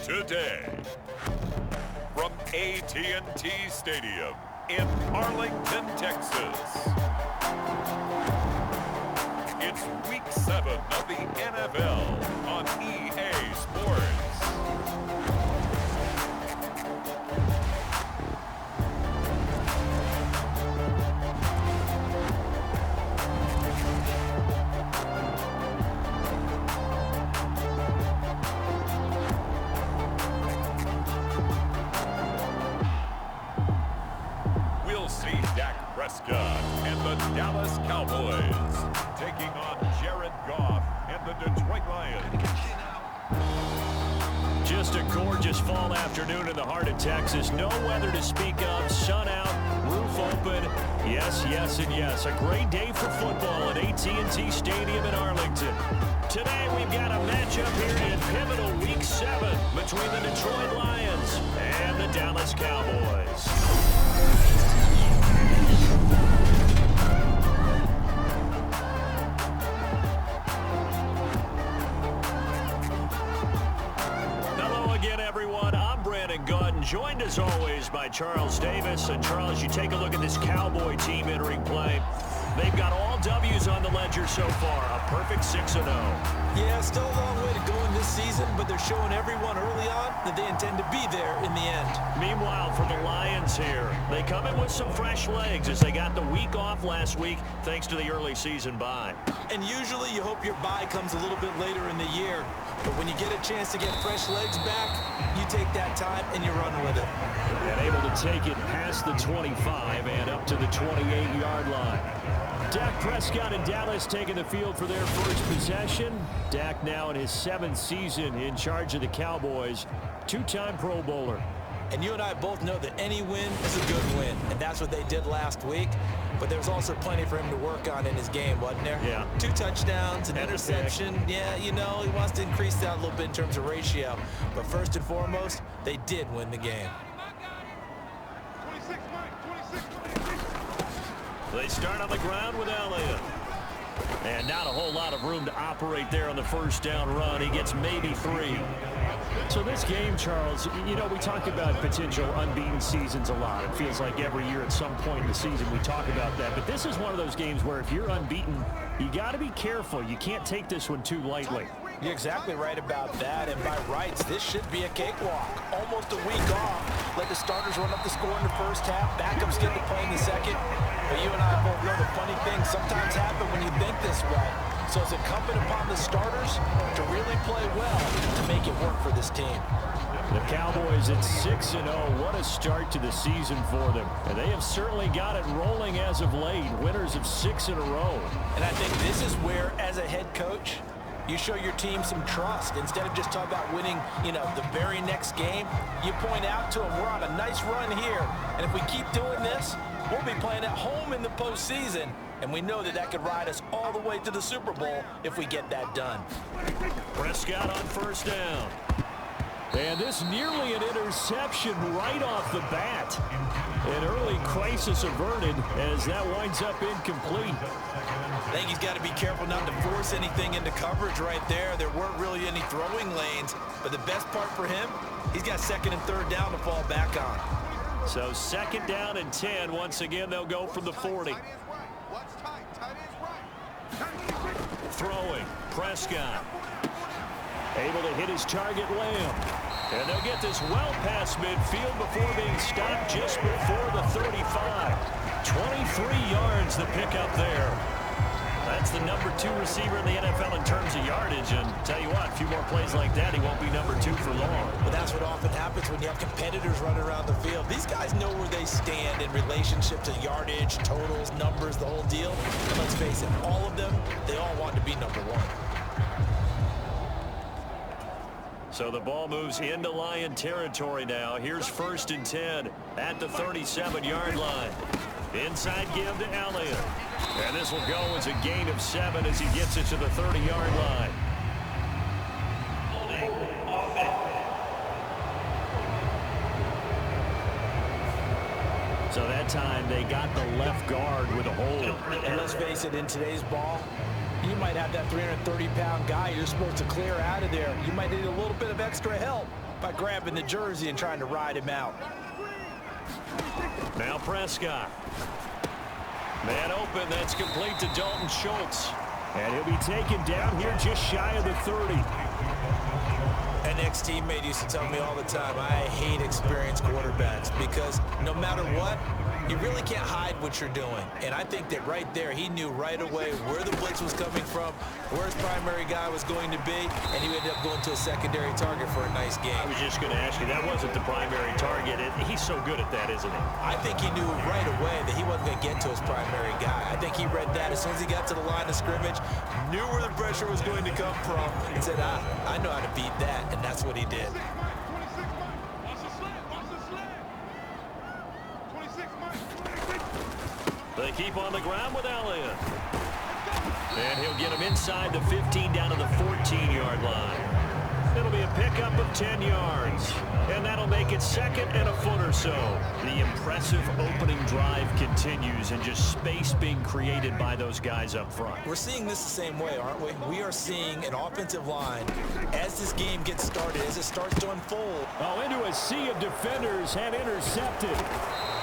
Today, from AT&T Stadium in Arlington, Texas, it's Week 7 of the NFL on EA Sports. We'll see Dak Prescott and the Dallas Cowboys taking on Jared Goff and the Detroit Lions. Just a gorgeous fall afternoon in the heart of Texas. No weather to speak of. Sun out, roof open. Yes, yes, and yes. A great day for football at AT&T Stadium in Arlington. Today we've got a matchup here in pivotal Week 7 between the Detroit Lions and the Dallas Cowboys. Joined as always by Charles Davis. And Charles, you take a look at this Cowboy team entering play. They've got all W's on the ledger so far. A perfect 6-0. Yeah, still a long way to go in this season, but they're showing everyone early on that they intend to be there in the end. Meanwhile, for the Lions here, they come in with some fresh legs as they got the week off last week thanks to the early season bye. And usually you hope your bye comes a little bit later in the year. But when you get a chance to get fresh legs back, you take that time and you run with it. And able to take it past the 25 and up to the 28-yard line. Dak Prescott and Dallas taking the field for their first possession. Dak now in his 7th season in charge of the Cowboys. Two-time Pro Bowler. And you and I both know that any win is a good win. And that's what they did last week. But there's also plenty for him to work on in his game, wasn't there? Yeah. 2 touchdowns, an interception. Yeah, you know, he wants to increase that a little bit in terms of ratio. But first and foremost, they did win the game. They start on the ground with Elliott. And not a whole lot of room to operate there on the first down run. He gets maybe 3. So this game, Charles, you know, we talk about potential unbeaten seasons a lot. It feels like every year at some point in the season we talk about that. But this is one of those games where if you're unbeaten, you got to be careful. You can't take this one too lightly. You're exactly right about that. And by rights, this should be a cakewalk. Almost a week off. Let the starters run up the score in the first half. Backups get to play in the second. But you and I both know the funny things sometimes happen when you think this way. So it's incumbent upon the starters to really play well to make it work for this team. The Cowboys at 6-0. What a start to the season for them. And they have certainly got it rolling as of late. Winners of 6 in a row. And I think this is where, as a head coach, you show your team some trust. Instead of just talking about winning, you know, the very next game, you point out to them, we're on a nice run here. And if we keep doing this, we'll be playing at home in the postseason. And we know that that could ride us all the way to the Super Bowl if we get that done. Prescott on first down. And this nearly an interception right off the bat. An early crisis averted as that winds up incomplete. I think he's got to be careful not to force anything into coverage right there. There weren't really any throwing lanes. But the best part for him, he's got 2nd and 3rd down to fall back on. So 2nd down and 10. Once again, they'll go from the 40. Throwing, Prescott. Able to hit his target, Lamb. And they'll get this well past midfield before being stopped just before the 35. 23 yards the pickup there. That's the number 2 receiver in the NFL in terms of yardage. And tell you what, a few more plays like that, he won't be number 2 for long. But that's what often happens when you have competitors running around the field. These guys know where they stand in relationship to yardage, totals, numbers, the whole deal. And let's face it, all of them, they all want to be number 1. So the ball moves into Lion territory now. Here's 1st and 10 at the 37-yard line. Inside give to Elliott. And this will go as a gain of 7 as he gets it to the 30-yard line. So that time they got the left guard with a hold. And let's face it, in today's ball, you might have that 330-pound guy you're supposed to clear out of there. You might need a little bit of extra help by grabbing the jersey and trying to ride him out. Now Prescott. Man open, that's complete to Dalton Schultz. And he'll be taken down here just shy of the 30. An ex-teammate used to tell me all the time, I hate experienced quarterbacks because no matter what, you really can't hide what you're doing. And I think that right there, he knew right away where the blitz was coming from, where his primary guy was going to be, and he ended up going to a secondary target for a nice game. I was just going to ask you, that wasn't the primary target. He's so good at that, isn't he? I think he knew right away that he wasn't going to get to his primary guy. I think he read that as soon as he got to the line of scrimmage, knew where the pressure was going to come from, and said, I know how to beat that, and that's what he did. They keep on the ground with Elliott. And he'll get him inside the 15 down to the 14-yard line. It'll be a pickup of 10 yards. And that'll make it second and a foot or so. The impressive opening drive continues and just space being created by those guys up front. We're seeing this the same way, aren't we? We are seeing an offensive line as this game gets started, as it starts to unfold. Oh, into a sea of defenders and intercepted.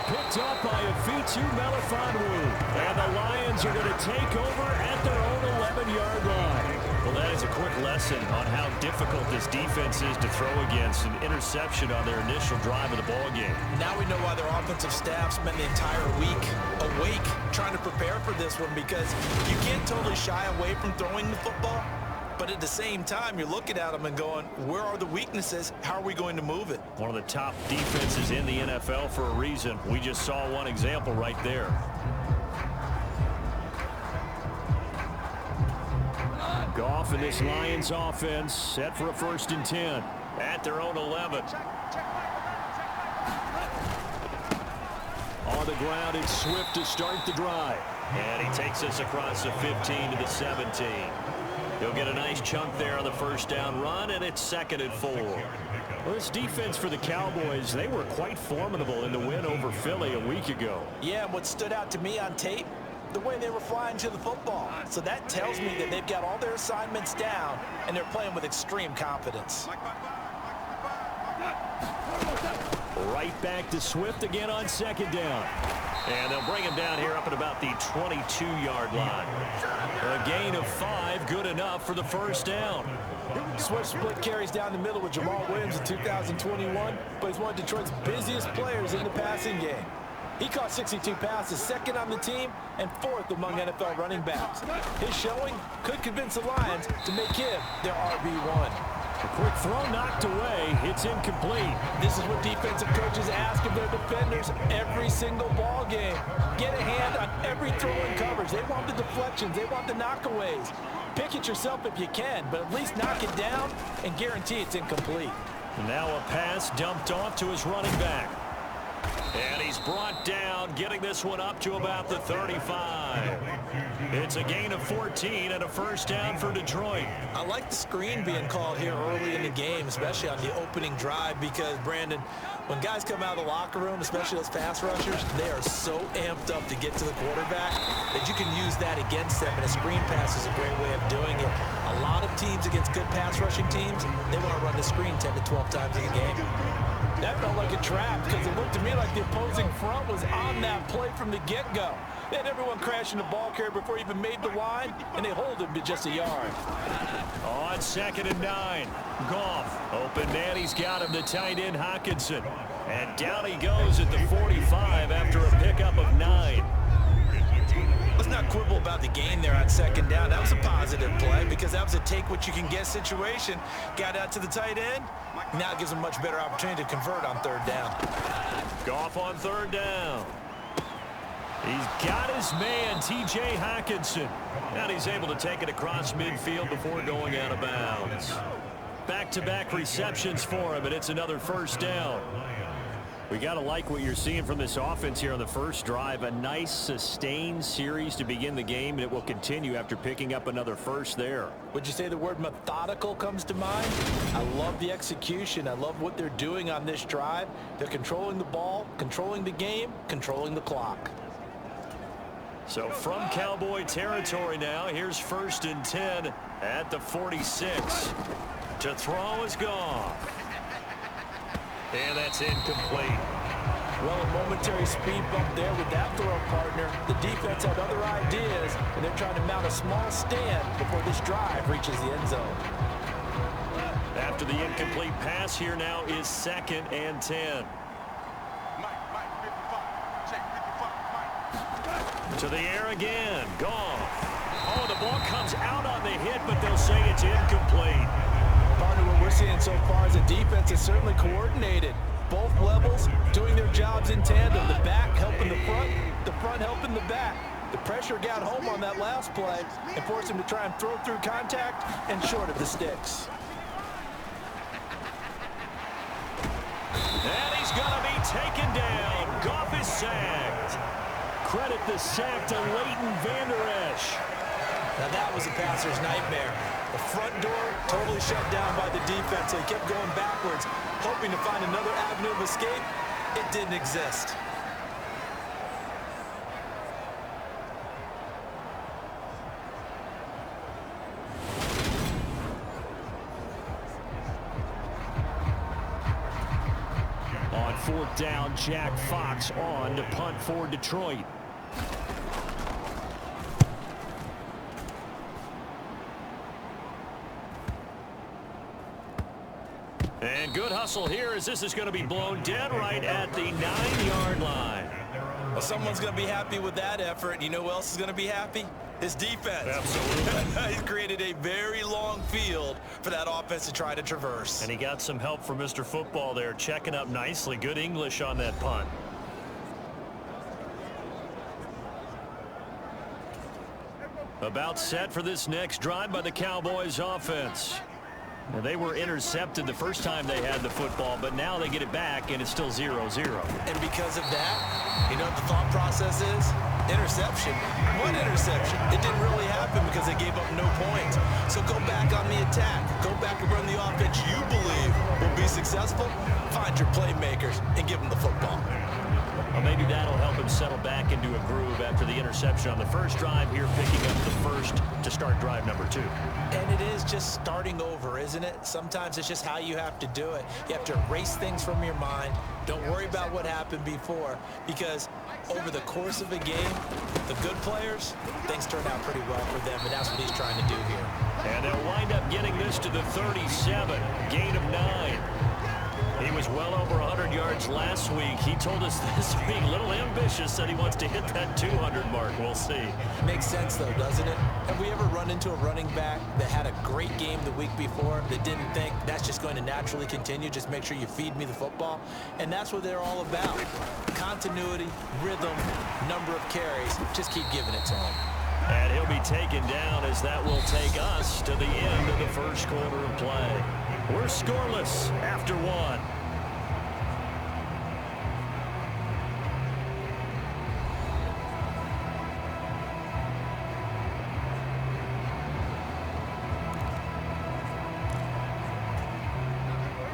Picked up by Afitu Melifonwu. And the Lions are going to take over at their own 11-yard line. Well, that is a quick lesson on how difficult this defense is to throw against an interception on their initial drive of the ball game. Now we know why their offensive staff spent the entire week awake trying to prepare for this one, because you can't totally shy away from throwing the football. But at the same time, you're looking at them and going, where are the weaknesses? How are we going to move it? One of the top defenses in the NFL for a reason. We just saw one example right there. Goff and this Lions offense set for a 1st and 10 at their own 11. On the ground, it's Swift to start the drive. And he takes us across the 15 to the 17. He'll get a nice chunk there on the 1st down run, and it's 2nd and 4. Well, this defense for the Cowboys, they were quite formidable in the win over Philly a week ago. Yeah, and what stood out to me on tape, the way they were flying to the football. So that tells me that they've got all their assignments down, and they're playing with extreme confidence. Right back to Swift again on 2nd down. And they'll bring him down here up at about the 22-yard line. A gain of 5, good enough for the 1st down. Swift split carries down the middle with Jamal Williams in 2021, but he's one of Detroit's busiest players in the passing game. He caught 62 passes, 2nd on the team, and 4th among NFL running backs. His showing could convince the Lions to make him their RB1. A quick throw knocked away. It's incomplete. This is what defensive coaches ask of their defenders every single ball game. Get a hand on every throw in coverage. They want the deflections. They want the knockaways. Pick it yourself if you can, but at least knock it down and guarantee it's incomplete. Now a pass dumped off to his running back. And he's brought down, getting this one up to about the 35. It's a gain of 14 and a 1st down for Detroit. I like the screen being called here early in the game, especially on the opening drive, because, Brandon, when guys come out of the locker room, especially those pass rushers, they are so amped up to get to the quarterback that you can use that against them, and a screen pass is a great way of doing it. A lot of teams against good pass rushing teams, they want to run the screen 10 to 12 times in the game. That felt like a trap, because it looked to me like the opposing front was on that play from the get-go. They had everyone crashing the ball carrier before he even made the line, and they hold him to just a yard. On 2nd and 9, Goff open man, he's got him, the tight end Hockenson. And down he goes at the 45 after a pickup of 9. Let's not quibble about the gain there on 2nd down. That was a positive play, because that was a take-what-you-can-get situation. Got out to the tight end. Now it gives him a much better opportunity to convert on 3rd down. Goff on 3rd down. He's got his man, T.J. Hockenson. And he's able to take it across midfield before going out of bounds. Back-to-back receptions for him, and it's another 1st down. We got to like what you're seeing from this offense here on the 1st drive. A nice, sustained series to begin the game, and it will continue after picking up another 1st there. Would you say the word methodical comes to mind? I love the execution. I love what they're doing on this drive. They're controlling the ball, controlling the game, controlling the clock. So from Cowboy territory now, here's 1st and 10 at the 46. To throw is Goff. And that's incomplete. Well, a momentary speed bump there with that throw, partner. The defense had other ideas, and they're trying to mount a small stand before this drive reaches the end zone. After the incomplete pass, here now is 2nd and 10. To the air again. Goff. Oh, the ball comes out on the hit, but they'll say it's incomplete. Partner, what we're seeing so far is the defense is certainly coordinated. Both levels doing their jobs in tandem. The back helping the front helping the back. The pressure got home on that last play and forced him to try and throw through contact and short of the sticks. And he's going to be taken down. Goff is sacked. Credit the sack to Leighton Vander Esch. Now that was a passer's nightmare. The front door totally shut down by the defense. So he kept going backwards, hoping to find another avenue of escape. It didn't exist. On 4th down, Jack Fox on to punt for Detroit. And good hustle here as this is going to be blown dead right at the 9-yard line. Well, someone's going to be happy with that effort. You know who else is going to be happy? His defense. Absolutely. He's created a very long field for that offense to try to traverse. And he got some help from Mr. Football there, checking up nicely. Good English on that punt. About set for this next drive by the Cowboys offense. Now, they were intercepted the first time they had the football, but now they get it back, and it's still 0-0. And because of that, you know what the thought process is? Interception. One interception. It didn't really happen because they gave up no points. So go back on the attack. Go back and run the offense you believe will be successful. Find your playmakers and give them the football. Well, maybe that'll help him settle back into a groove after the interception on the first drive here, picking up the first to start drive number 2. And it is just starting over, isn't it? Sometimes it's just how you have to do it. You have to erase things from your mind. Don't worry about what happened before, because over the course of a game, the good players, things turn out pretty well for them, and that's what he's trying to do here. And they'll wind up getting this to the 37, gain of 9. He was well over 100 yards last week. He told us this being a little ambitious, said he wants to hit that 200 mark. We'll see. Makes sense, though, doesn't it? Have we ever run into a running back that had a great game the week before that didn't think that's just going to naturally continue? Just make sure you feed me the football. And that's what they're all about. Continuity, rhythm, number of carries. Just keep giving it to him. And he'll be taken down as that will take us to the end of the first quarter of play. We're scoreless after 1.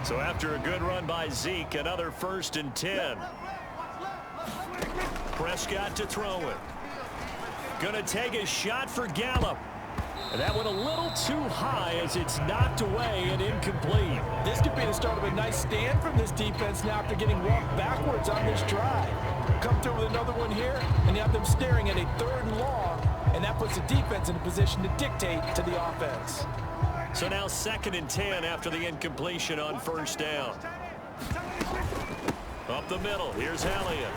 So after a good run by Zeke, another 1st and 10. Prescott to throw it. Gonna take a shot for Gallup. And that went a little too high as it's knocked away and incomplete. This could be the start of a nice stand from this defense now after getting walked backwards on this drive. Come through with another one here, and you have them staring at a 3rd and long, and that puts the defense in a position to dictate to the offense. So now 2nd and 10 after the incompletion on 1st down. Up the middle, here's Elliott.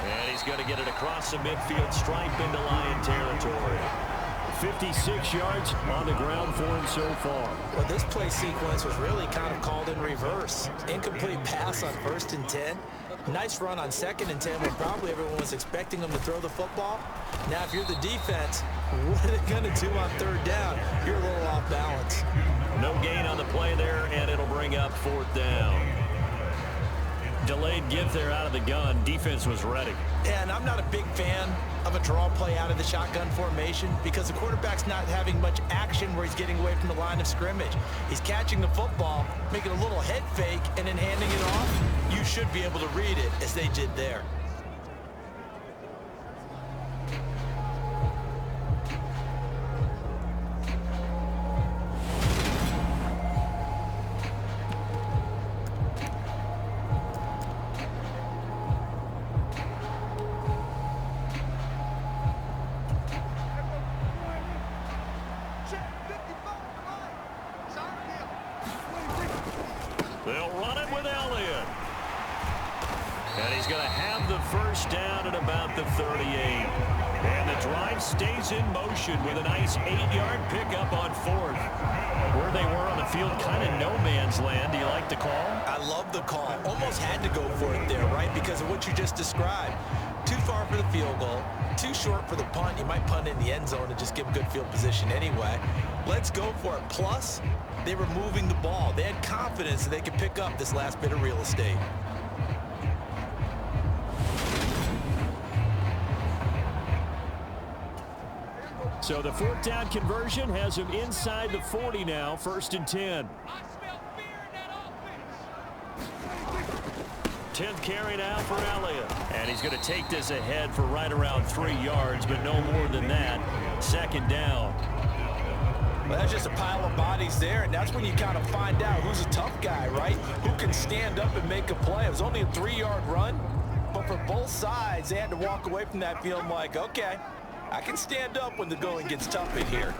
And he's going to get it across the midfield stripe into Lion territory. 56 yards on the ground for him so far. Well, this play sequence was really kind of called in reverse. Incomplete pass on 1st and 10. Nice run on 2nd and 10 when probably everyone was expecting him to throw the football. Now, if you're the defense, what are they going to do on 3rd down? You're a little off balance. No gain on the play there, and it'll bring up 4th down. Delayed give there out of the gun. Defense was ready. And I'm not a big fan of a draw play out of the shotgun formation because the quarterback's not having much action where he's getting away from the line of scrimmage. He's catching the football, making a little head fake, and then handing it off. You should be able to read it as they did there. first down at about the 38. And the drive stays in motion with a nice 8-yard pickup on fourth. Where they were on the field, kind of no man's land. Do you like the call? I love the call. Almost had to go for it there, right? Because of what you just described. Too far for the field goal, too short for the punt. You might punt in the end zone and just give them good field position anyway. Let's go for it. Plus, they were moving the ball. They had confidence that they could pick up this last bit of real estate. So the fourth down conversion has him inside the 40 now, 1st and 10. 10th carry now for Elliott. And he's going to take this ahead for right around 3 yards, but no more than that. 2nd down. Well, that's just a pile of bodies there, and that's when you kind of find out who's a tough guy, right? Who can stand up and make a play. It was only a 3-yard run, but for both sides, they had to walk away from that feeling like, okay, I can stand up when the going gets tough in here.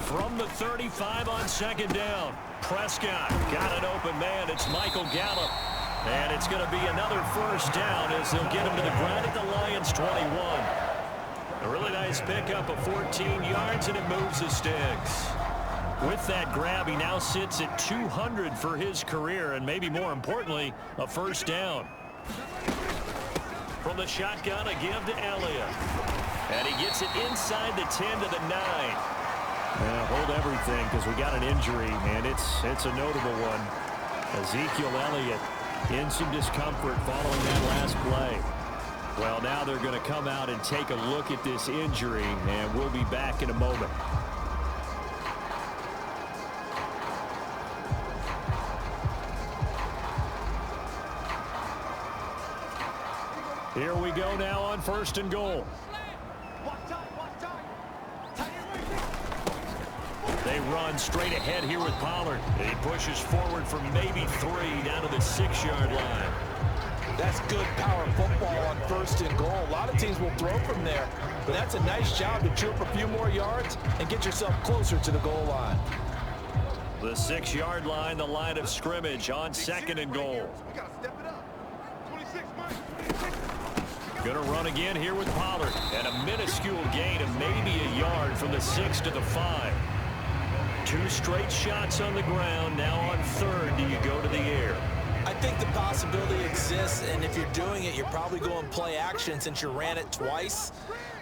From the 35 on 2nd down, Prescott got an open man. It's Michael Gallup. And it's going to be another first down as they'll get him to the ground at the Lions' 21. A really nice pickup of 14 yards, and it moves the sticks. With that grab, he now sits at 200 for his career, and maybe more importantly, a first down. From the shotgun, a give to Elliott. And he gets it inside the 10 to the 9. Yeah, hold everything because we got an injury, and it's a notable one. Ezekiel Elliott in some discomfort following that last play. Well, now they're going to come out and take a look at this injury, and we'll be back in a moment. Here we go now on 1st and goal. They run straight ahead here with Pollard. He pushes forward for maybe 3 down to the 6-yard line. That's good power football on 1st and goal. A lot of teams will throw from there, but that's a nice job to chew up a few more yards and get yourself closer to the goal line. The 6-yard line, the line of scrimmage on 2nd and goal. Going to run again here with Pollard, and a minuscule gain of maybe a yard from the 6 to the 5. 2 straight shots on the ground. Now on 3rd, do you go to the air? I think the possibility exists, and if you're doing it, you're probably going play action since you ran it twice.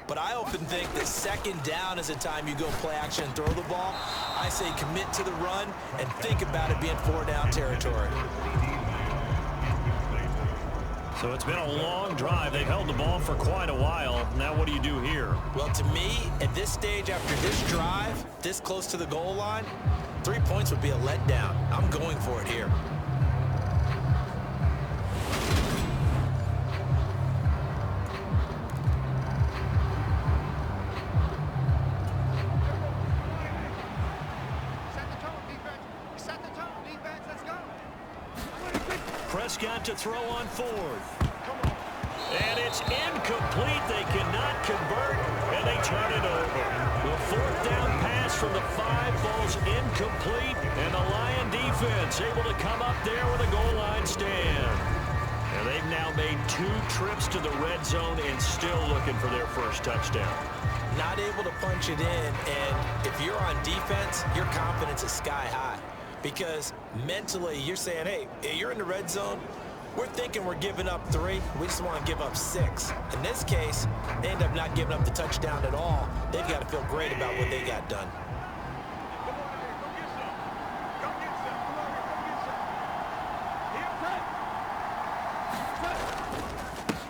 But I often think that 2nd down is the time you go play action and throw the ball. I say commit to the run and think about it being 4-down territory. So it's been a long drive. They've held the ball for quite a while. Now what do you do here? Well, to me, at this stage, after this drive, this close to the goal line, 3 points would be a letdown. I'm going for it here. Prescott to throw on 4th. And it's incomplete. They cannot convert, and they turn it over. The 4th down pass from the 5 falls incomplete, and the Lion defense able to come up there with a goal line stand. And they've now made 2 trips to the red zone and still looking for their first touchdown. Not able to punch it in, and if you're on defense, your confidence is sky high. Because mentally, you're saying, hey, you're in the red zone. We're thinking we're giving up 3. We just want to give up 6. In this case, they end up not giving up the touchdown at all. They've got to feel great about what they got done.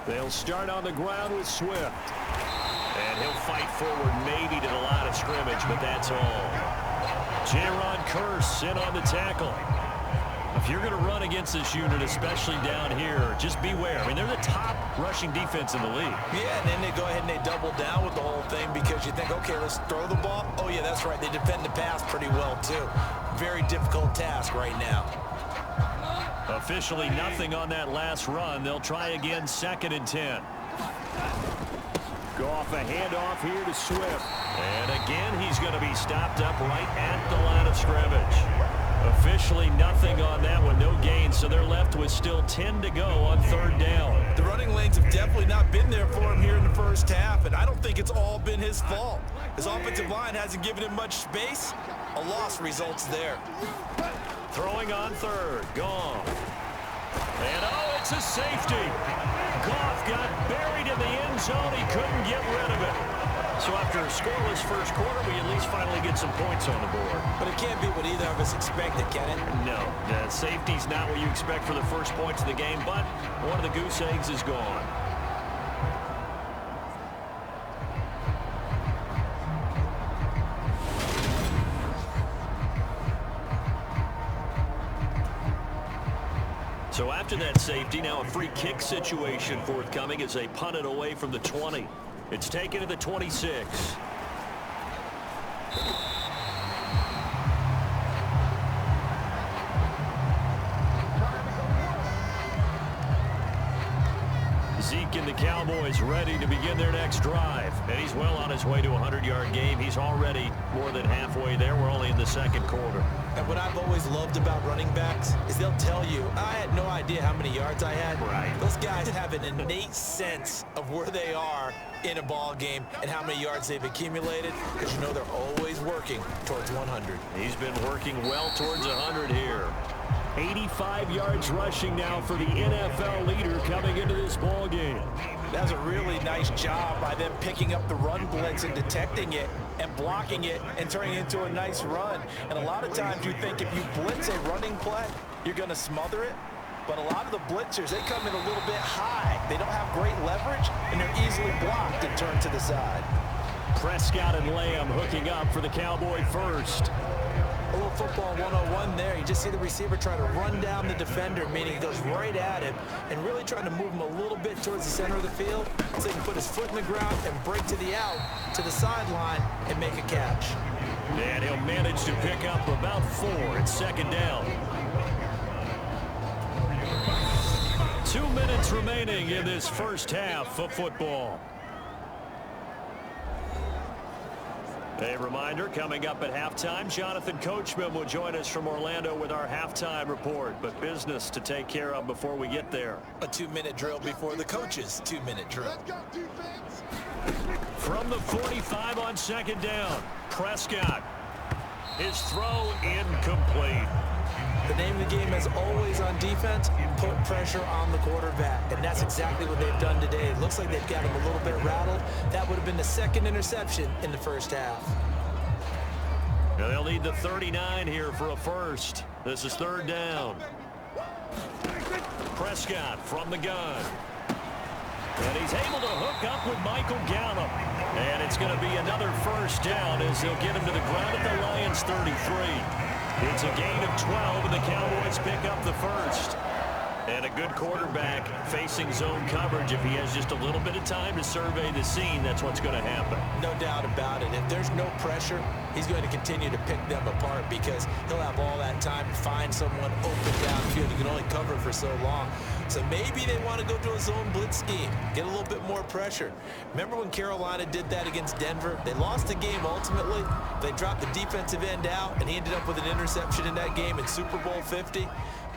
They'll start on the ground with Swift. And he'll fight forward maybe to the line of scrimmage, but that's all. Jaron Kearse in on the tackle. If you're going to run against this unit, especially down here, just beware. I mean, they're the top rushing defense in the league. Yeah, and then they go ahead and they double down with the whole thing because you think, okay, let's throw the ball. Oh, yeah, that's right. They defend the pass pretty well, too. Very difficult task right now. Officially nothing on that last run. They'll try again 2nd and 10. Go off a handoff here to Swift. And again, he's going to be stopped up right at the line of scrimmage. Officially nothing on that one, no gain, so they're left with still 10 to go on third down. The running lanes have definitely not been there for him here in the first half, and I don't think it's all been his fault. His offensive line hasn't given him much space. A loss results there. Throwing on third, Goff. And oh, it's a safety. Goff got buried in the end zone. He couldn't get rid of it. So after a scoreless first quarter, we at least finally get some points on the board. But it can't be what either of us expected, can it? No, the safety's not what you expect for the first points of the game, but one of the goose eggs is gone. So after that safety, now a free kick situation forthcoming as they punt it away from the 20. It's taken to the 26. Zeke and the Cowboys ready to begin their next drive. And he's well on his way to a 100-yard game. He's already more than halfway there. We're only in the second quarter. And what I've always loved about running backs is they'll tell you, I had no idea how many yards I had. Right. Those guys have an innate sense of where they are in a ball game and how many yards they've accumulated, because you know they're always working towards 100. He's been working well towards 100 here. 85 yards rushing now for the NFL leader coming into this ball game. That was a really nice job by them picking up the run blitz and detecting it and blocking it and turning it into a nice run. And a lot of times you think if you blitz a running play, you're going to smother it. But a lot of the blitzers, they come in a little bit high. They don't have great leverage, and they're easily blocked and turned to the side. Prescott and Lamb hooking up for the Cowboy first. A little football 101 there. You just see the receiver try to run down the defender, meaning he goes right at him and really trying to move him a little bit towards the center of the field so he can put his foot in the ground and break to the out, to the sideline, and make a catch. And he'll manage to pick up about 4 at second down. 2 minutes remaining in this first half of football. A reminder, coming up at halftime, Jonathan Coachman will join us from Orlando with our halftime report, but business to take care of before we get there. A 2-minute drill before the coach's 2-minute drill. From the 45 on second down, Prescott. His throw incomplete. The name of the game, as always on defense, put pressure on the quarterback. And that's exactly what they've done today. It looks like they've got him a little bit rattled. That would have been the second interception in the first half. Now they'll need the 39 here for a first. This is third down. Prescott from the gun. And he's able to hook up with Michael Gallup. And it's going to be another first down as they'll get him to the ground at the Lions' 33. It's a gain of 12, and the Cowboys pick up the first. And a good quarterback facing zone coverage. If he has just a little bit of time to survey the scene, that's what's going to happen. No doubt about it. If there's no pressure, he's going to continue to pick them apart because he'll have all that time to find someone open downfield. He can only cover for so long. So maybe they want to go to a zone blitz scheme, get a little bit more pressure. Remember when Carolina did that against Denver? They lost the game ultimately. They dropped the defensive end out, and he ended up with an interception in that game in Super Bowl 50.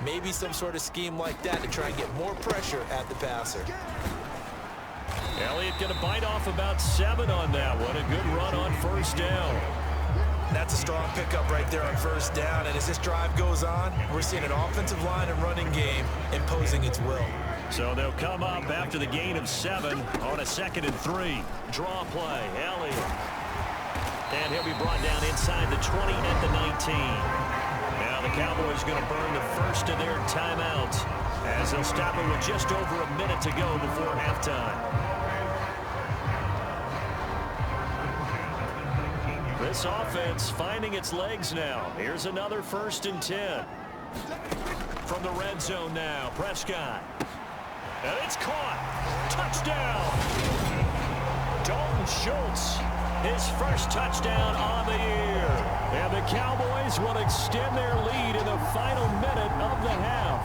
Maybe some sort of scheme like that to try and get more pressure at the passer. Elliott going to bite off about 7 on that one. A good run on first down. That's a strong pickup right there on first down. And as this drive goes on, we're seeing an offensive line and running game imposing its will. So they'll come up after the gain of 7 on a 2nd and 3. Draw play, Elliott. And he'll be brought down inside the 20 at the 19. Now the Cowboys going to burn the first of their timeouts as they'll stop it with just over a minute to go before halftime. This offense finding its legs now. Here's another 1st and 10. From the red zone now, Prescott. And it's caught. Touchdown. Dalton Schultz, his first touchdown on the year. And the Cowboys will extend their lead in the final minute of the half.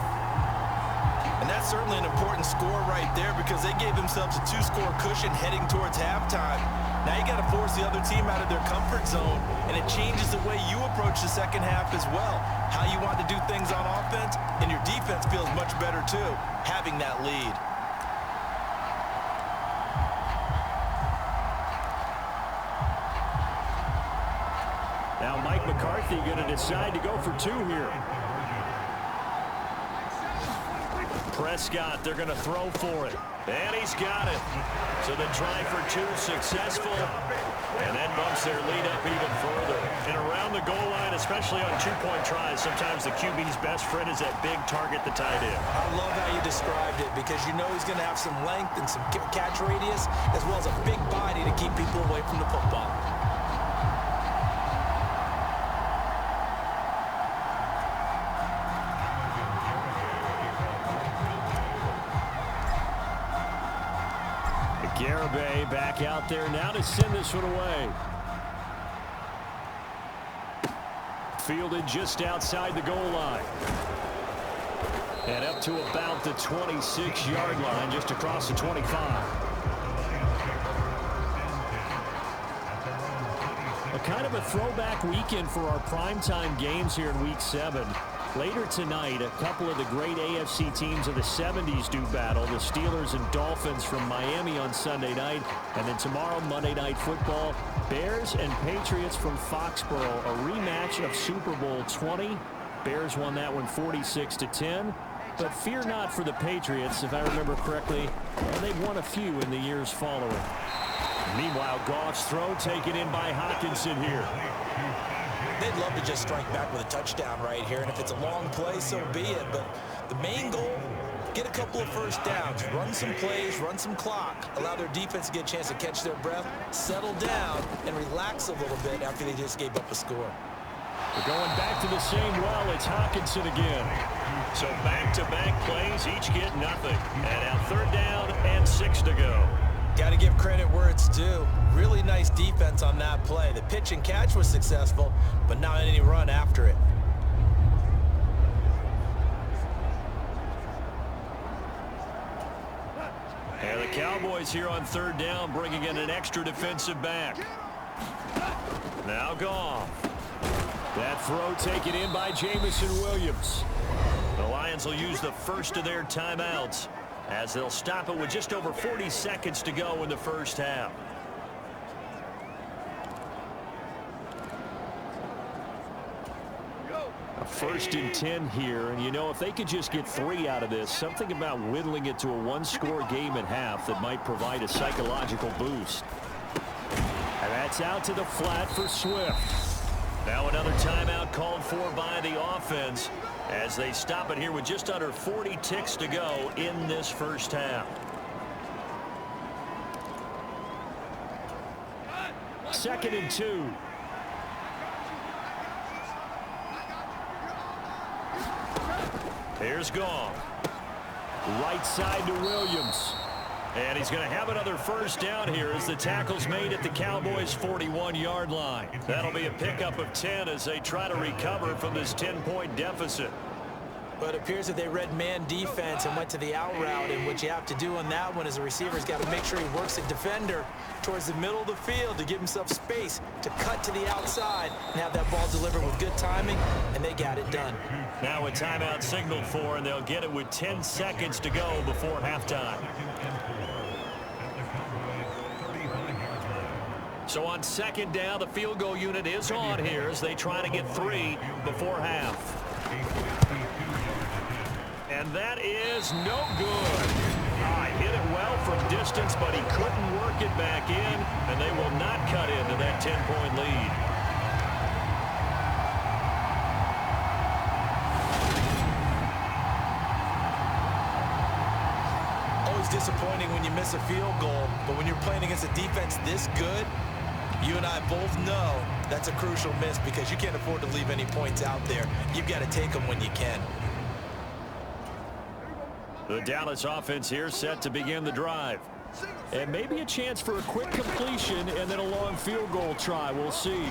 And that's certainly an important score right there because they gave themselves a 2-score cushion heading towards halftime. Now you got to force the other team out of their comfort zone, and it changes the way you approach the second half as well. How you want to do things on offense, and your defense feels much better too, having that lead. Now Mike McCarthy going to decide to go for 2 here. Prescott, they're going to throw for it. And he's got it. So the try for 2 successful. And that bumps their lead up even further. And around the goal line, especially on 2-point tries, sometimes the QB's best friend is that big target, the tight end. I love how you described it because you know he's going to have some length and some catch radius as well as a big body to keep people away from the football. Garibay back out there now to send this one away. Fielded just outside the goal line. And up to about the 26-yard line, just across the 25. A kind of a throwback weekend for our primetime games here in Week 7. Later tonight, a couple of the great AFC teams of the 70s do battle. The Steelers and Dolphins from Miami on Sunday night. And then tomorrow, Monday Night Football, Bears and Patriots from Foxborough. A rematch of Super Bowl 20. Bears won that one 46-10. But fear not for the Patriots, if I remember correctly. They've won a few in the years following. Meanwhile, Goff's throw taken in by Hockenson here. They'd love to just strike back with a touchdown right here, and if it's a long play, so be it. But the main goal, get a couple of first downs, run some plays, run some clock, allow their defense to get a chance to catch their breath, settle down, and relax a little bit after they just gave up a score. We're going back to the same well. It's Hockenson again. So back-to-back plays, each get nothing. And now 3rd down and 6 to go. Got to give credit where it's due. Really nice defense on that play. The pitch and catch was successful, but not any run after it. And the Cowboys here on 3rd down, bringing in an extra defensive back. Now Goff. That throw taken in by Jamison Williams. The Lions will use the first of their timeouts as they'll stop it with just over 40 seconds to go in the first half. A 1st and 10 here, and you know, if they could just get 3 out of this, something about whittling it to a 1-score game at half that might provide a psychological boost. And that's out to the flat for Swift. Now another timeout called for by the offense as they stop it here with just under 40 ticks to go in this first half. 2nd and 2. Here's Goff. Right side to Williams. And he's going to have another first down here as the tackle's made at the Cowboys' 41-yard line. That'll be a pickup of 10 as they try to recover from this 10-point deficit. But it appears that they read man defense and went to the out route, and what you have to do on that one is the receiver's got to make sure he works the defender towards the middle of the field to give himself space to cut to the outside and have that ball delivered with good timing, and they got it done. Now a timeout signaled for, and they'll get it with 10 seconds to go before halftime. So on 2nd down, the field goal unit is on here as they try to get 3 before half. And that is no good. Hit it well from distance, but he couldn't work it back in, and they will not cut into that 10-point lead. Always disappointing when you miss a field goal, but when you're playing against a defense this good, you and I both know that's a crucial miss because you can't afford to leave any points out there. You've got to take them when you can. The Dallas offense here set to begin the drive. And maybe a chance for a quick completion and then a long field goal try. We'll see.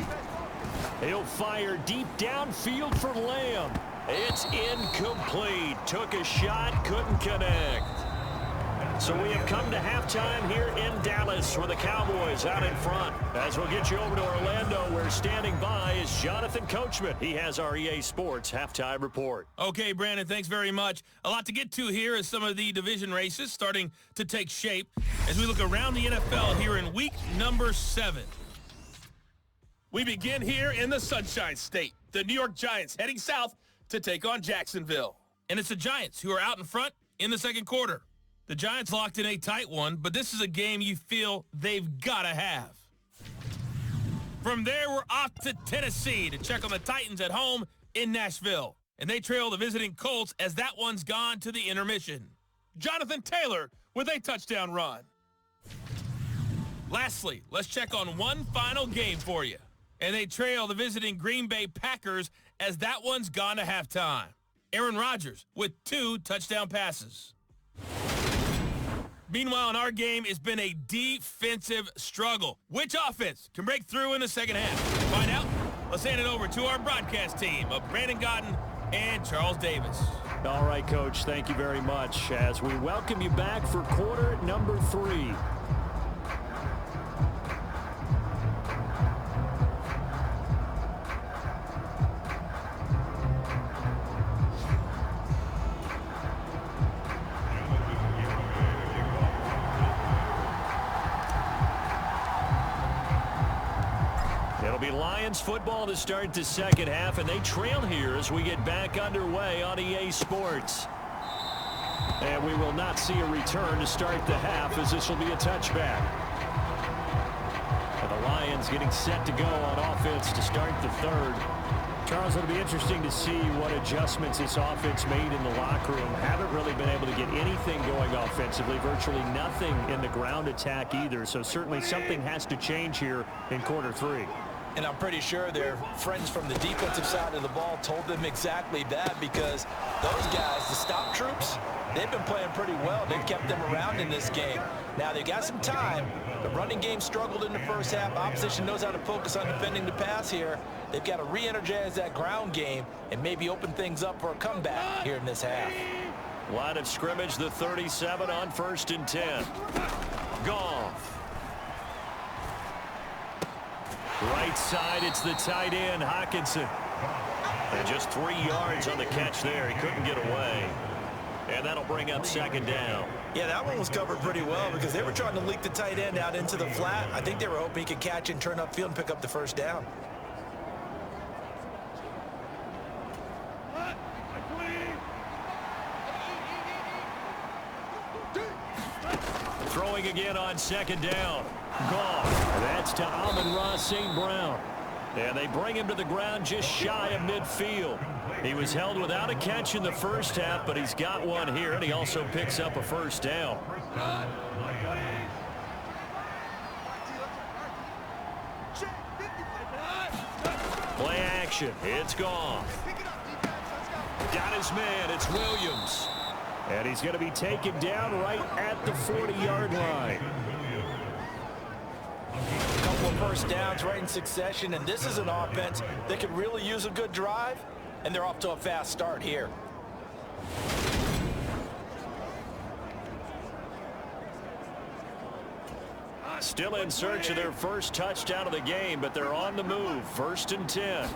He'll fire deep downfield for Lamb. It's incomplete. Took a shot, couldn't connect. So we have come to halftime here in Dallas where the Cowboys out in front. As we'll get you over to Orlando where standing by is Jonathan Coachman. He has our EA Sports halftime report. Okay, Brandon, thanks very much. A lot to get to here as some of the division races starting to take shape as we look around the NFL here in week number 7. We begin here in the Sunshine State. The New York Giants heading south to take on Jacksonville. And it's the Giants who are out in front in the second quarter. The Giants locked in a tight one, but this is a game you feel they've got to have. From there, we're off to Tennessee to check on the Titans at home in Nashville. And they trail the visiting Colts as that one's gone to the intermission. Jonathan Taylor with a touchdown run. Lastly, let's check on one final game for you. And they trail the visiting Green Bay Packers as that one's gone to halftime. Aaron Rodgers with 2 touchdown passes. Meanwhile, in our game, it's been a defensive struggle. Which offense can break through in the second half? To find out, let's hand it over to our broadcast team of Brandon Godden and Charles Davis. All right, Coach, thank you very much as we welcome you back for quarter number 3. It'll be Lions football to start the second half, and they trail here as we get back underway on EA Sports. And we will not see a return to start the half as this will be a touchback. And the Lions getting set to go on offense to start the third. Charles, it'll be interesting to see what adjustments this offense made in the locker room. Haven't really been able to get anything going offensively, virtually nothing in the ground attack either. So certainly something has to change here in quarter 3. And I'm pretty sure their friends from the defensive side of the ball told them exactly that, because those guys, the stop troops, they've been playing pretty well. They've kept them around in this game. Now, they've got some time. The running game struggled in the first half. Opposition knows how to focus on defending the pass here. They've got to re-energize that ground game and maybe open things up for a comeback here in this half. Line of scrimmage, the 37 on 1st and 10. Goff. Right side, it's the tight end, Hockenson. And just 3 yards on the catch there. He couldn't get away. And that'll bring up second down. Yeah, that one was covered pretty well because they were trying to leak the tight end out into the flat. I think they were hoping he could catch and turn upfield and pick up the first down. Throwing again on second down. Goff. That's to Amon-Ra St. Brown. And they bring him to the ground just shy of midfield. He was held without a catch in the first half, but he's got one here, and he also picks up a first down. Play action. It's Goff. Got his man. It's Williams. And he's going to be taken down right at the 40-yard line. A couple of first downs right in succession, and this is an offense that could really use a good drive, and they're off to a fast start here. Still in search of their first touchdown of the game, but they're on the move. 1st and 10.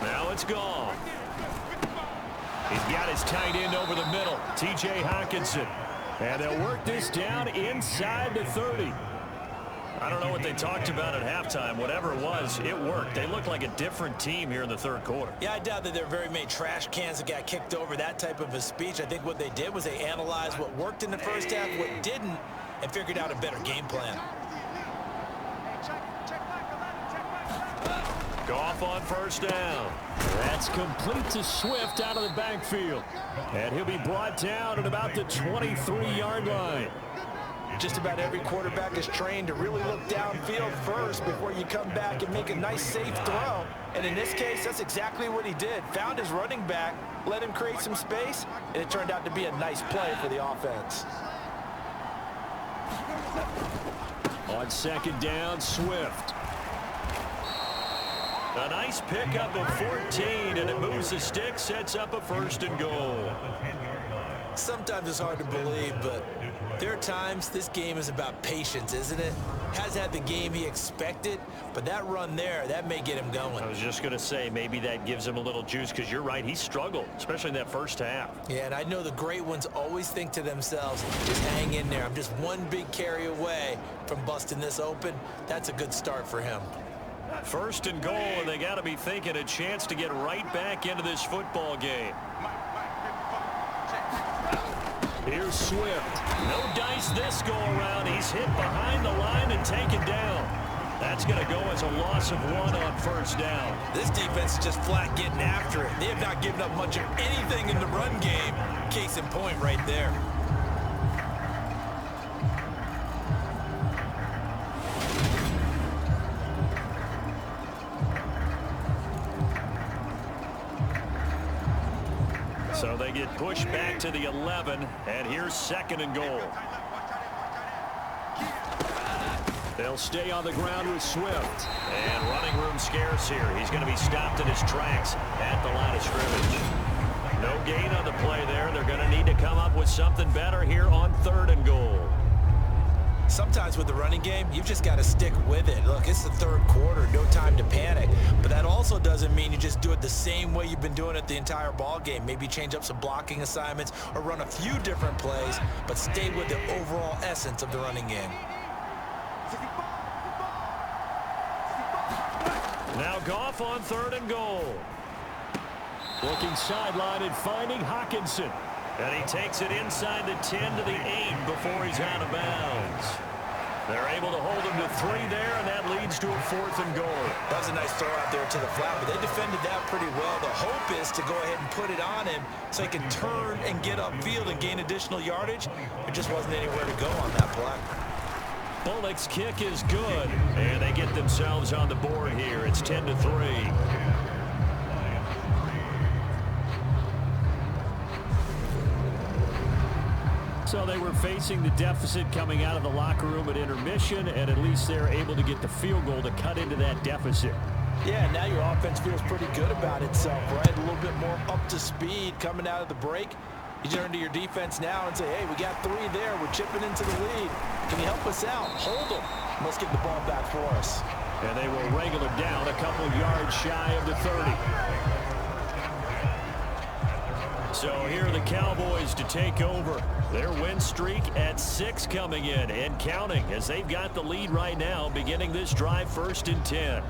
Now it's gone. He's got his tight end over the middle, T.J. Hockenson. And they'll work this down inside the 30. I don't know what they talked about at halftime. Whatever it was, it worked. They look like a different team here in the third quarter. Yeah, I doubt that there are very many trash cans that got kicked over, that type of a speech. I think what they did was they analyzed what worked in the first half, what didn't, and figured out a better game plan. Goff on first down. That's complete to Swift out of the backfield. And he'll be brought down at about the 23-yard line. Just about every quarterback is trained to really look downfield first before you come back and make a nice, safe throw. And in this case, that's exactly what he did. Found his running back, let him create some space, and it turned out to be a nice play for the offense. On second down, Swift. A nice pickup of 14, and it moves the stick, sets up a 1st and goal. Sometimes it's hard to believe, but there are times this game is about patience, isn't it? Has had the game he expected, but that run there, that may get him going. I was just going to say, maybe that gives him a little juice, because you're right, he struggled, especially in that first half. Yeah, and I know the great ones always think to themselves, just hang in there. I'm just one big carry away from busting this open. That's a good start for him. First and goal, and they got to be thinking a chance to get right back into this football game. Here's Swift. No dice this go around. He's hit behind the line and taken down. That's going to go as a loss of 1 on first down. This defense is just flat getting after it. They have not given up much of anything in the run game. Case in point right there. So they get pushed back to the 11, and here's second and goal. They'll stay on the ground with Swift. And running room scarce here. He's going to be stopped in his tracks at the line of scrimmage. No gain on the play there. They're going to need to come up with something better here on third and goal. Sometimes with the running game, you've just got to stick with it. Look, it's the third quarter, no time to panic. But that also doesn't mean you just do it the same way you've been doing it the entire ball game. Maybe change up some blocking assignments or run a few different plays, but stay with the overall essence of the running game. Now Goff on third and goal. Looking sideline and finding Hawkinson. And he takes it inside the 10 to the 8 before he's out of bounds. They're able to hold him to 3 there, and that leads to a 4th and goal. That was a nice throw out there to the flat, but they defended that pretty well. The hope is to go ahead and put it on him so he can turn and get upfield and gain additional yardage. There just wasn't anywhere to go on that play. Bullock's kick is good, and they get themselves on the board here. It's 10 to 3. So they were facing the deficit coming out of the locker room at intermission, and at least they're able to get the field goal to cut into that deficit. Yeah, now your offense feels pretty good about itself, right? A little bit more up to speed coming out of the break. You turn to your defense now and say, hey, we got 3 there. We're chipping into the lead. Can you help us out? Hold them. Let's get the ball back for us. And they will wrangle it down a couple yards shy of the 30. So here are the Cowboys to take over. Their win streak at 6 coming in and counting as they've got the lead right now beginning this drive 1st and 10.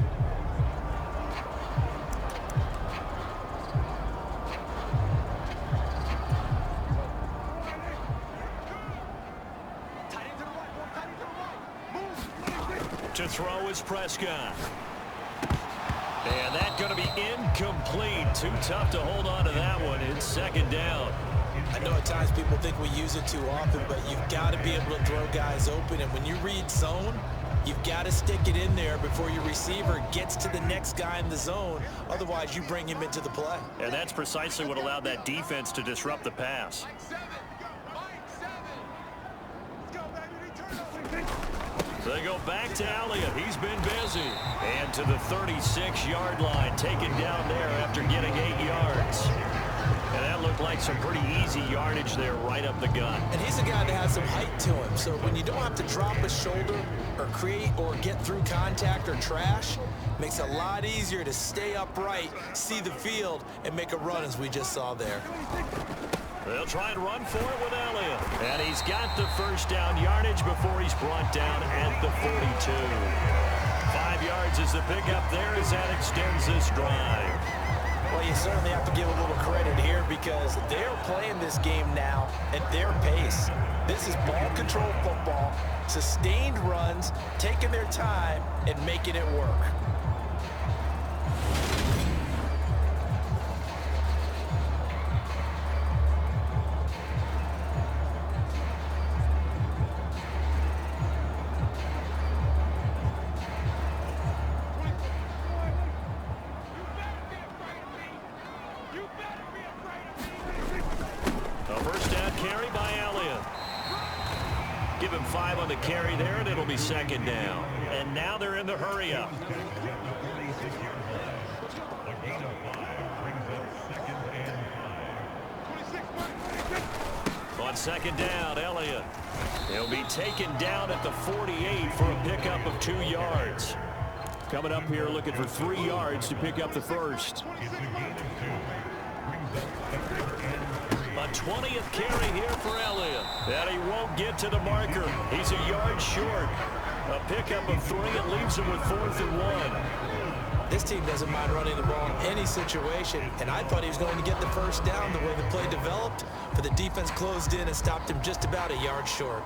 To throw is Prescott. And that's going to be incomplete. Too tough to hold on to that one. It's 2nd down. I know at times people think we use it too often, but you've got to be able to throw guys open. And when you read zone, you've got to stick it in there before your receiver gets to the next guy in the zone. Otherwise, you bring him into the play. And that's precisely what allowed that defense to disrupt the pass. They go back to Elliott. He's been busy. And to the 36-yard line, taken down there after getting 8 yards. And that looked like some pretty easy yardage there right up the gut. And he's a guy that has some height to him. So when you don't have to drop a shoulder or create or get through contact or trash, makes it a lot easier to stay upright, see the field, and make a run as we just saw there. They'll try and run for it with Elliott. And he's got the first down yardage before he's brought down at the 42. 5 yards is the pickup there as that extends this drive. Well, you certainly have to give a little credit here because they're playing this game now at their pace. This is ball control football, sustained runs, taking their time and making it work. Give him 5 on the carry there, and it'll be 2nd down. And now they're in the hurry-up. On second down, Elliott. He'll be taken down at the 48 for a pickup of 2 yards. Coming up here looking for 3 yards to pick up the first. A 20th carry here for Elliott. And he won't get to the marker. He's a yard short. A pickup of 3. It leaves him with 4th and 1. This team doesn't mind running the ball in any situation, and I thought he was going to get the first down the way the play developed, but the defense closed in and stopped him just about a yard short.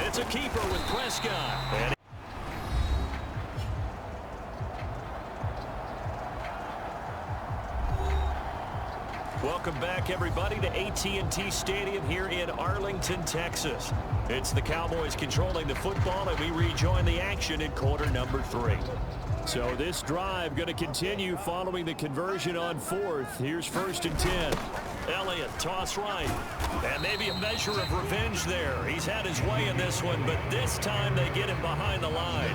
It's a keeper with Prescott. And welcome back, everybody, to AT&T Stadium here in Arlington, Texas. It's the Cowboys controlling the football, and we rejoin the action in quarter number 3. So this drive going to continue following the conversion on 4th. Here's 1st and 10. Elliott, toss right. And maybe a measure of revenge there. He's had his way in this one, but this time they get him behind the line.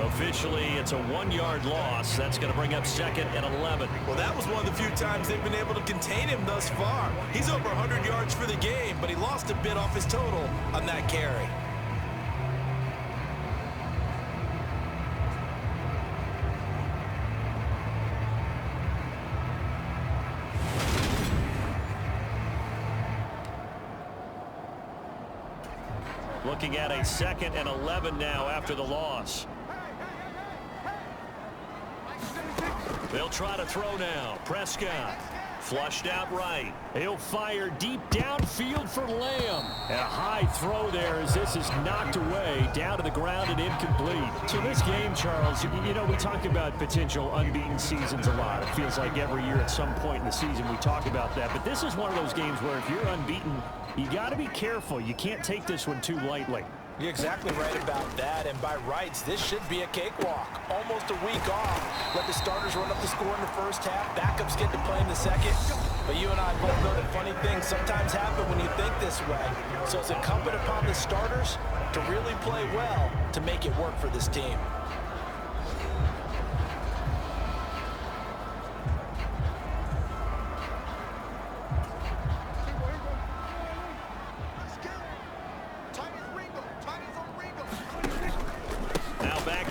Officially, it's a 1-yard loss. That's going to bring up 2nd and 11. Well, that was one of the few times they've been able to contain him thus far. He's over 100 yards for the game, but he lost a bit off his total on that carry. Looking at a 2nd and 11 now after the loss. They'll try to throw now. Prescott flushed out right. He'll fire deep downfield for Lamb. And a high throw there as this is knocked away down to the ground and incomplete. So this game, Charles, you know, we talk about potential unbeaten seasons a lot. It feels like every year at some point in the season we talk about that. But this is one of those games where if you're unbeaten, you got to be careful. You can't take this one too lightly. You're exactly right about that, and by rights, this should be a cakewalk. Almost a week off. Let the starters run up the score in the first half. Backups get to play in the second. But you and I both know that funny things sometimes happen when you think this way. So it's incumbent upon the starters to really play well to make it work for this team.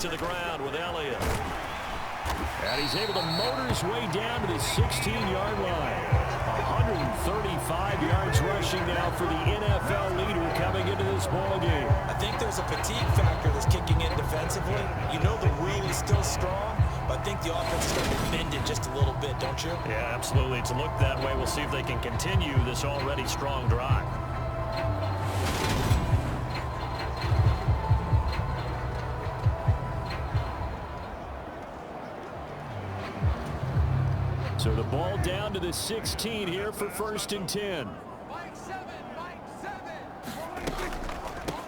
To the ground with Elliott. And he's able to motor his way down to the 16-yard line. 135 yards rushing now for the NFL leader coming into this ball game. I think there's a fatigue factor that's kicking in defensively. You know the rule is still strong, but I think the offense is going to bend it just a little bit, don't you? Yeah, absolutely. It's looked that way. We'll see if they can continue this already strong drive. So the ball down to the 16 here for 1st and 10.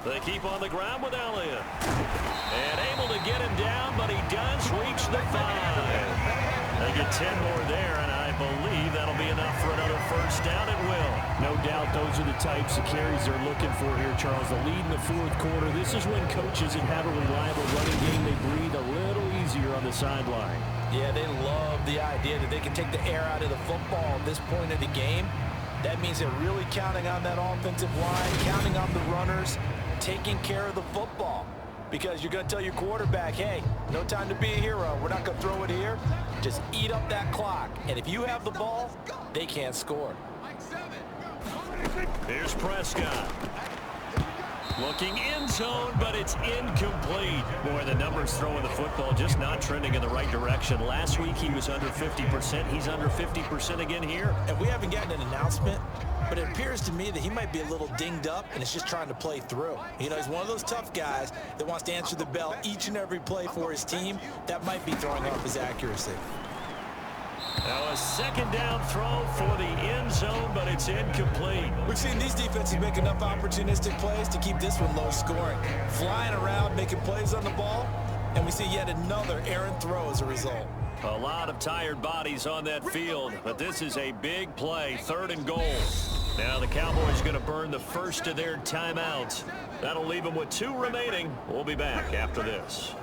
They keep on the ground with Elliott. And able to get him down, but he does reach the 5. They get 10 more there, and I believe that'll be enough for another first down. It will. No doubt those are the types of carries they're looking for here, Charles. The lead in the 4th quarter. This is when coaches that have a reliable running game, they breathe a little easier on the sideline. Yeah, they love the idea that they can take the air out of the football at this point of the game. That means they're really counting on that offensive line, counting on the runners, taking care of the football. Because you're going to tell your quarterback, hey, no time to be a hero. We're not going to throw it here. Just eat up that clock. And if you have the ball, they can't score. Here's Prescott. Looking in zone, but it's incomplete. Boy, the numbers throwing the football just not trending in the right direction. Last week he was under 50%. He's under 50% again here. And we haven't gotten an announcement, but it appears to me that he might be a little dinged up and is just trying to play through. You know, he's one of those tough guys that wants to answer the bell each and every play for his team. That might be throwing off his accuracy. Now a second down throw for the end zone, but it's incomplete. We've seen these defenses make enough opportunistic plays to keep this one low scoring. Flying around, making plays on the ball, and we see yet another errant throw as a result. A lot of tired bodies on that field, but this is a big play, 3rd and goal. Now the Cowboys going to burn the first of their timeouts. That'll leave them with 2 remaining. We'll be back after this.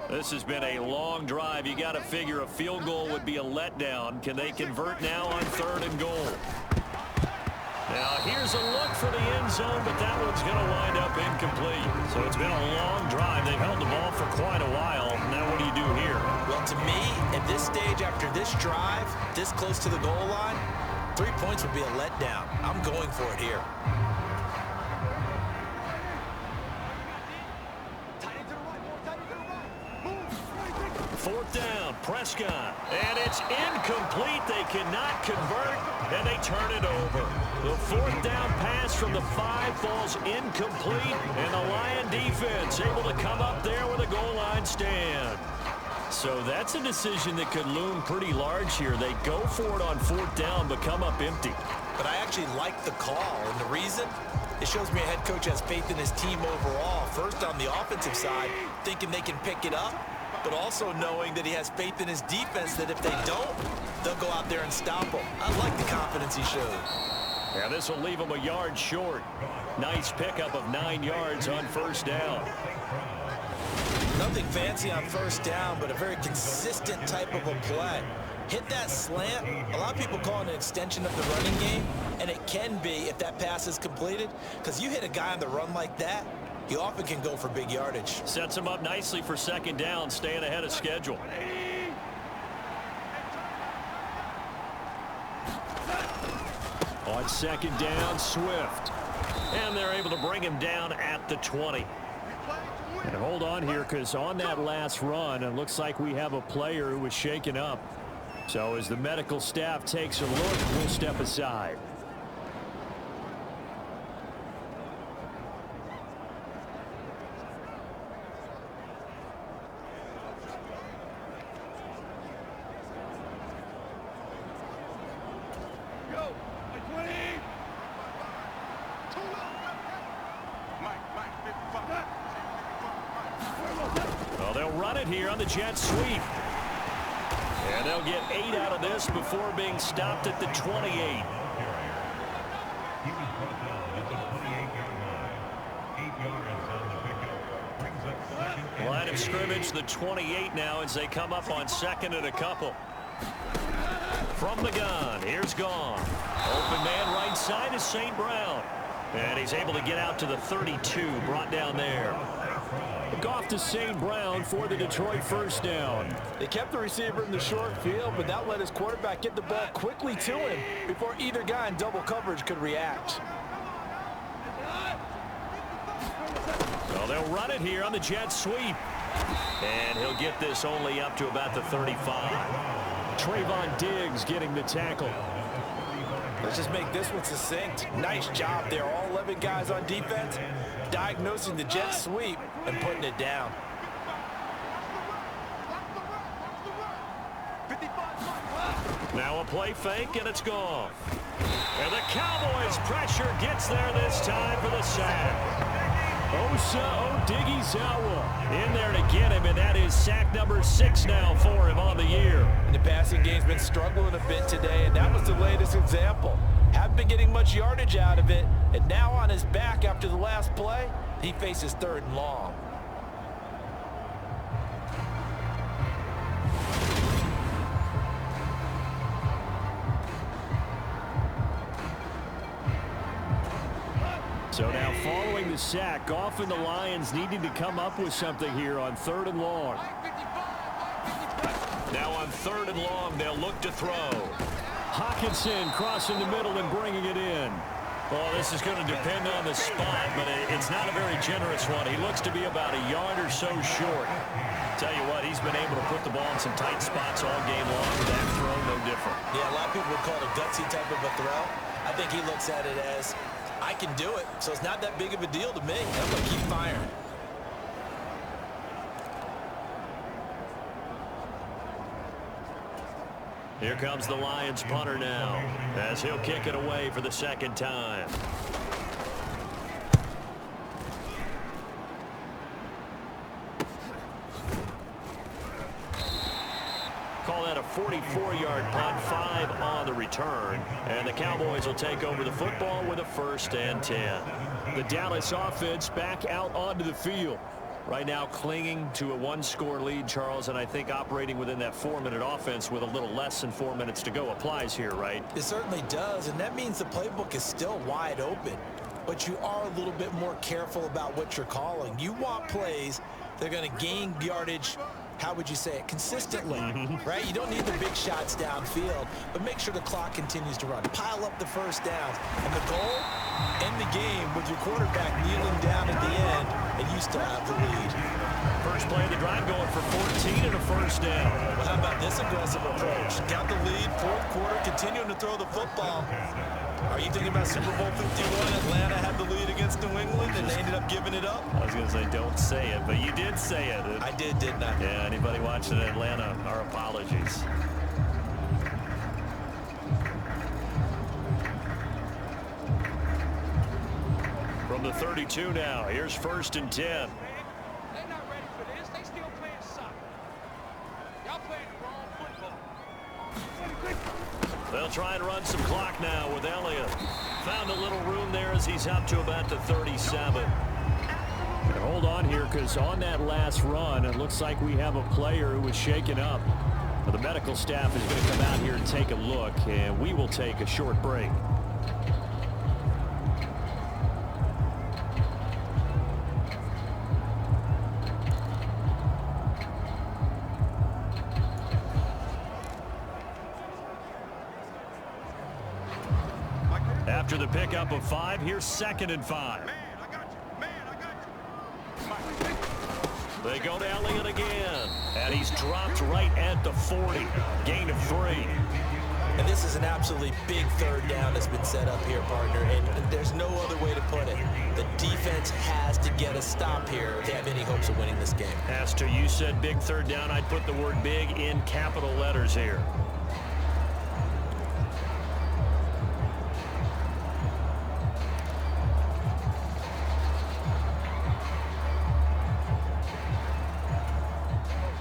This has been a long drive. You got to figure a field goal would be a letdown. Can they convert now on 3rd and goal? Now here's a look for the end zone, but that one's going to wind up incomplete. So it's been a long drive. They've held the ball for quite a while. Now what do you do here? Well, to me, at this stage after this drive, this close to the goal line, 3 points would be a letdown. I'm going for it here. Fourth down, Prescott, and it's incomplete. They cannot convert, and they turn it over. The 4th down pass from the 5 falls incomplete, and the Lion defense able to come up there with a goal line stand. So that's a decision that could loom pretty large here. They go for it on 4th down, but come up empty. But I actually like the call, and the reason? It shows me a head coach has faith in his team overall. First on the offensive side, thinking they can pick it up, but also knowing that he has faith in his defense that if they don't, they'll go out there and stop them. I like the confidence he showed. Yeah, this will leave him a yard short. Nice pickup of 9 yards on 1st down. Nothing fancy on 1st down, but a very consistent type of a play. Hit that slant. A lot of people call it an extension of the running game, and it can be if that pass is completed, because you hit a guy on the run like that, he often can go for big yardage. Sets him up nicely for 2nd down, staying ahead of schedule. On 2nd down, Swift. And they're able to bring him down at the 20. And hold on here, because on that last run, it looks like we have a player who was shaken up. So as the medical staff takes a look, we'll step aside. Well, they'll run it here on the jet sweep. And they'll get 8 out of this before being stopped at the 28. Line of scrimmage, the 28 now as they come up on 2nd and a couple. From the gun, here's Gone. Open man right side is St. Brown. And he's able to get out to the 32, brought down there. Off to St. Brown for the Detroit 1st down. They kept the receiver in the short field, but that let his quarterback get the ball quickly to him before either guy in double coverage could react. Well, they'll run it here on the jet sweep. And he'll get this only up to about the 35. Trayvon Diggs getting the tackle. Let's just make this one succinct. Nice job there. All 11 guys on defense diagnosing the jet sweep and putting it down. Now a play fake, and it's gone. And the Cowboys pressure gets there this time for the sack. Osa Odighizuwa in there to get him, and that is sack number 6 now for him on the year. And the passing game's been struggling a bit today, and that was the latest example. Haven't been getting much yardage out of it, and now on his back after the last play, he faces 3rd and long. So now following the sack, Goff and the Lions needing to come up with something here on 3rd and long. Now on 3rd and long, they'll look to throw. Hawkinson crossing the middle and bringing it in. Well, this is going to depend on the spot, but it's not a very generous one. He looks to be about a yard or so short. Tell you what, he's been able to put the ball in some tight spots all game long. That throw, no different. Yeah, a lot of people would call it a gutsy type of a throw. I think he looks at it as, I can do it, so it's not that big of a deal to me. I'm going to keep firing. Here comes the Lions punter now, as he'll kick it away for the second time. Call that a 44-yard punt, 5 on the return. And the Cowboys will take over the football with a 1st and 10. The Dallas offense back out onto the field. Right now clinging to a 1-score lead, Charles, and I think operating within that 4-minute offense with a little less than 4 minutes to go applies here, right? It certainly does, and that means the playbook is still wide open. But you are a little bit more careful about what you're calling. You want plays that are going to gain yardage, how would you say it, consistently, right? You don't need the big shots downfield, but make sure the clock continues to run. Pile up the first downs. And the goal, end the game with your quarterback kneeling down at the end, and you still have the lead. First play of the drive going for 14 and a 1st down. Well, how about this aggressive approach? Got the lead, 4th quarter, continuing to throw the football. Are you thinking about Super Bowl 51? Atlanta had the lead against New England, and they ended up giving it up? I was going to say, don't say it, but you did say it. I did, didn't I? Yeah, anybody watching Atlanta, our apologies. From the 32 now, here's 1st and 10. They're not ready for this. They still playing soccer. Y'all playing the wrong football. They'll try and run some clock now with Elliott. Found a little room there as he's up to about the 37. Hold on here, because on that last run, it looks like we have a player who was shaken up. The medical staff is going to come out here and take a look, and we will take a short break. After the pickup of 5, here's 2nd and 5. They go to Elliott again, and he's dropped right at the 40. Gain of 3. And this is an absolutely big 3rd down that's been set up here, partner, and there's no other way to put it. The defense has to get a stop here if they have any hopes of winning this game. As to you said big 3rd down, I'd put the word big in capital letters here.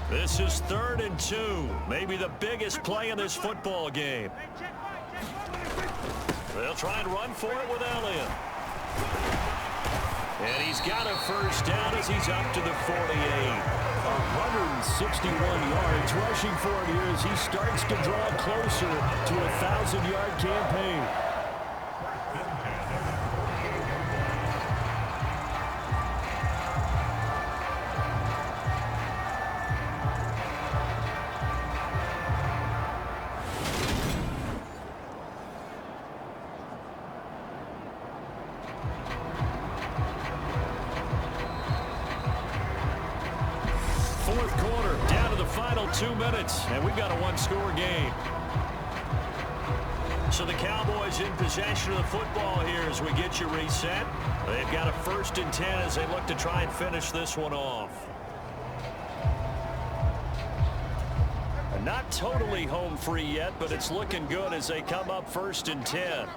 This is 3rd and 2, maybe the biggest play in this football game. They'll try and run for it with Elliott. And he's got a 1st down as he's up to the 48. 161 yards rushing for him here as he starts to draw closer to a 1,000-yard campaign. Down to the final 2 minutes, and we've got a 1-score game. So the Cowboys in possession of the football here as we get you reset. They've got a 1st and 10 as they look to try and finish this one off. Not totally home free yet, but it's looking good as they come up 1st and 10.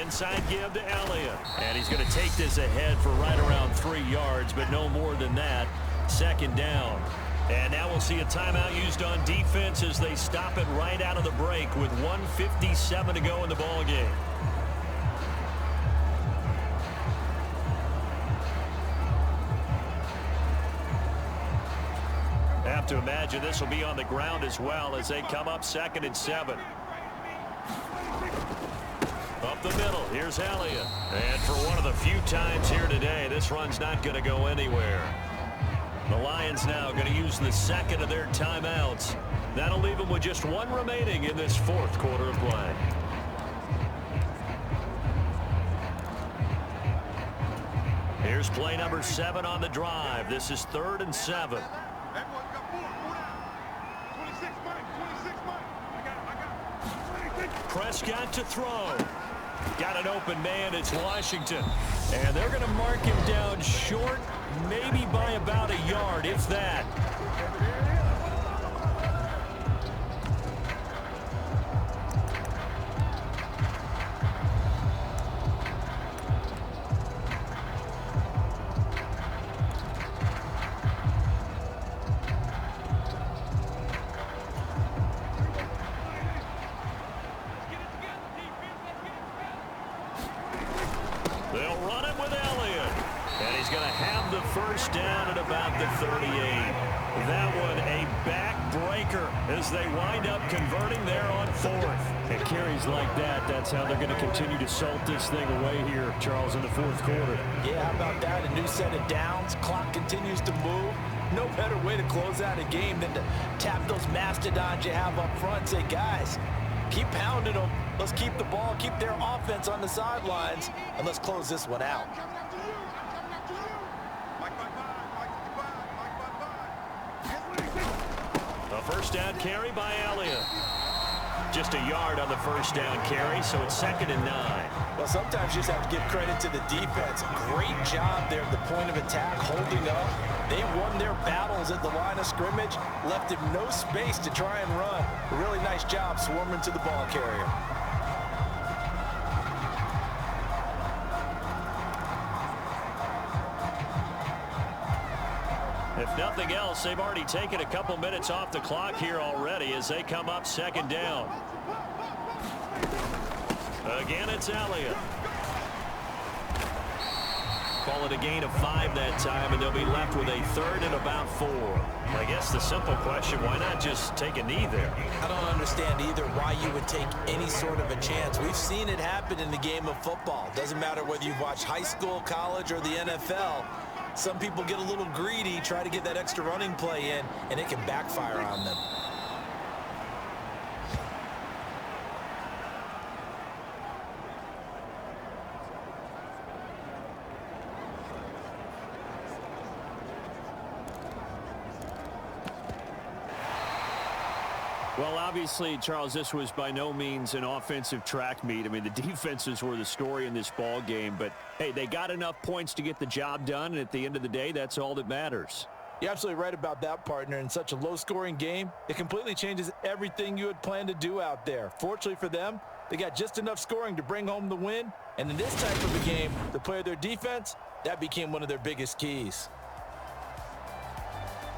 Inside give to Elliott. And he's going to take this ahead for right around 3 yards, but no more than that. 2nd down. And now we'll see a timeout used on defense as they stop it right out of the break with 1:57 to go in the ball game. Have to imagine this will be on the ground as well as they come up 2nd and 7. Up the middle, here's Elliott. And for one of the few times here today, this run's not going to go anywhere. The Lions now going to use the 2nd of their timeouts. That'll leave them with just 1 remaining in this 4th quarter of play. Here's play number 7 on the drive. This is 3rd and 7. Prescott to throw. Got an open man. It's Washington. And they're going to mark him down short, maybe by about a yard, if that. They'll run it with Elliott. And he's going to have the first down at about the 38. That one a backbreaker as they wind up converting there on fourth. And carries like that, that's how they're going to continue to salt this thing away here, Charles, in the fourth quarter. Yeah, how about that? A new set of downs. Clock continues to move. No better way to close out a game than to tap those mastodons you have up front and say, guys, keep pounding them. Let's keep the ball, keep their offense on the sidelines, and let's close this one out. A first down carry by Elliott. Just a yard on the first down carry, so it's 2nd and 9. Well, sometimes you just have to give credit to the defense. Great job there at the point of attack, holding up. They won their battles at the line of scrimmage, left him no space to try and run. A really nice job swarming to the ball carrier. If nothing else, they've already taken a couple minutes off the clock here already as they come up 2nd down. Again, it's Elliott. Call it a gain of 5 that time, and they'll be left with a 3rd and about 4. I guess the simple question, why not just take a knee there? I don't understand either why you would take any sort of a chance. We've seen it happen in the game of football. Doesn't matter whether you've watched high school, college, or the NFL. Some people get a little greedy, try to get that extra running play in, and it can backfire on them. Well, obviously, Charles, this was by no means an offensive track meet. I mean, the defenses were the story in this ball game, but hey, they got enough points to get the job done, and at the end of the day, that's all that matters. You're absolutely right about that, partner. In such a low-scoring game, it completely changes everything you had planned to do out there. Fortunately for them, they got just enough scoring to bring home the win, and in this type of a game, to play their defense, that became one of their biggest keys.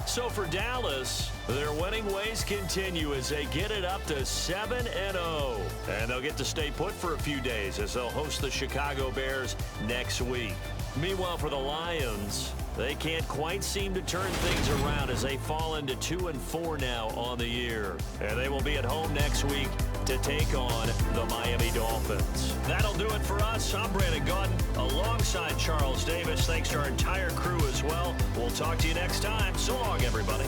So for Dallas, their winning ways continue as they get it up to 7-0. And they'll get to stay put for a few days as they'll host the Chicago Bears next week. Meanwhile, for the Lions, they can't quite seem to turn things around as they fall into 2-4 now on the year. And they will be at home next week to take on the Miami Dolphins. That'll do it for us. I'm Brandon Gaudin alongside Charles Davis. Thanks to our entire crew as well. We'll talk to you next time. So long, everybody.